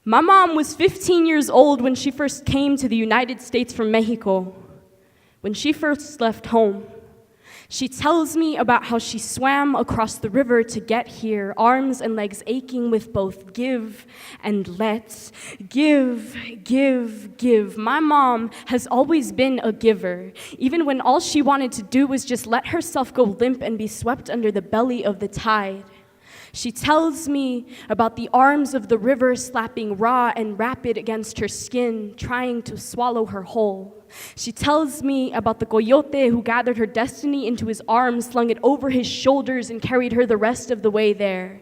My mom was 15 years old when she first came to the United States from Mexico. When she first left home, she tells me about how she swam across the river to get here, arms and legs aching with both give and let. Give, give, give. My mom has always been a giver, even when all she wanted to do was just let herself go limp and be swept under the belly of the tide. She tells me about the arms of the river slapping raw and rapid against her skin, trying to swallow her whole. She tells me about the coyote who gathered her destiny into his arms, slung it over his shoulders, and carried her the rest of the way there.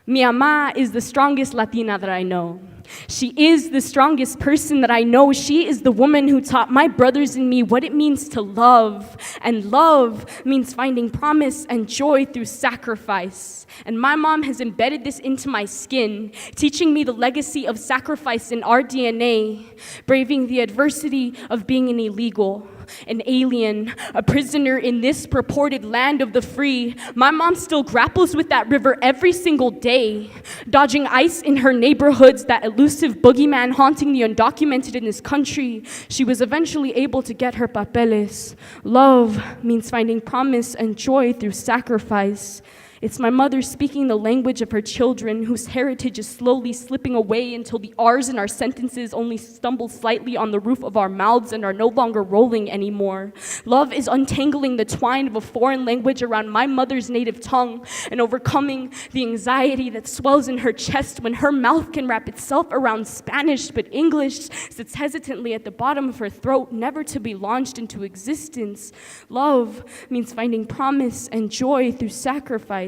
Mi ama is the strongest Latina that I know. She is the strongest person that I know. She is the woman who taught my brothers and me what it means to love. And love means finding promise and joy through sacrifice. And my mom has embedded this into my skin, teaching me the legacy of sacrifice in our DNA, braving the adversity of being an illegal, an alien, a prisoner in this purported land of the free. My mom still grapples with that river every single day, dodging ICE in her neighborhoods, that elusive boogeyman haunting the undocumented in this country. She was eventually able to get her papeles. Love means finding promise and joy through sacrifice. It's my mother speaking the language of her children, whose heritage is slowly slipping away until the R's in our sentences only stumble slightly on the roof of our mouths and are no longer rolling anymore. Love is untangling the twine of a foreign language around my mother's native tongue and overcoming the anxiety that swells in her chest when her mouth can wrap itself around Spanish, but English sits hesitantly at the bottom of her throat, never to be launched into existence. Love means finding promise and joy through sacrifice.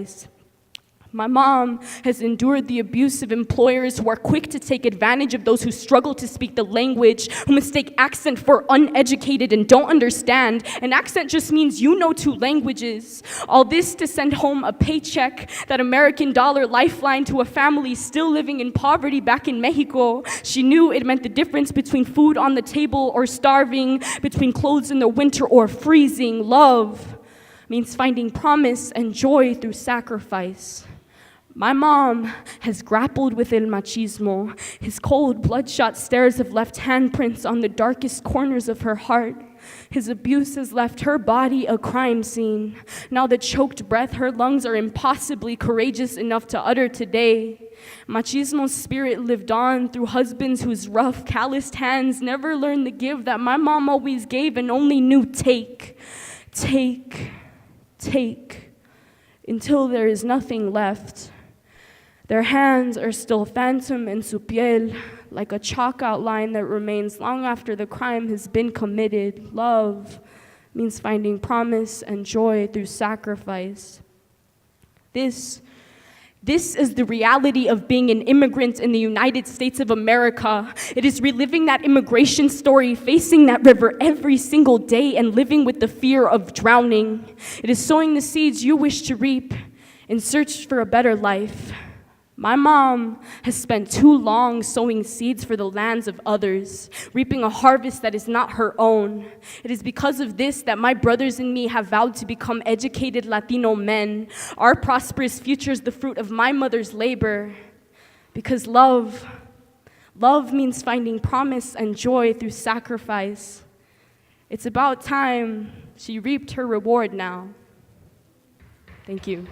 My mom has endured the abuse of employers who are quick to take advantage of those who struggle to speak the language, who mistake accent for uneducated and don't understand. An accent just means you know two languages. All this to send home a paycheck, that American dollar lifeline to a family still living in poverty back in Mexico. She knew it meant the difference between food on the table or starving, between clothes in the winter or freezing. Love means finding promise and joy through sacrifice. My mom has grappled with el machismo. His cold, bloodshot stares have left handprints on the darkest corners of her heart. His abuse has left her body a crime scene. Now the choked breath her lungs are impossibly courageous enough to utter today. Machismo's spirit lived on through husbands whose rough, calloused hands never learned the give that my mom always gave and only knew take, take, take, until there is nothing left. Their hands are still phantom en su piel, like a chalk outline that remains long after the crime has been committed. Love means finding promise and joy through sacrifice. This is the reality of being an immigrant in the United States of America. It is reliving that immigration story, facing that river every single day and living with the fear of drowning. It is sowing the seeds you wish to reap in search for a better life. My mom has spent too long sowing seeds for the lands of others, reaping a harvest that is not her own. It is because of this that my brothers and me have vowed to become educated Latino men. Our prosperous future is the fruit of my mother's labor. Because love means finding promise and joy through sacrifice. It's about time she reaped her reward now. Thank you.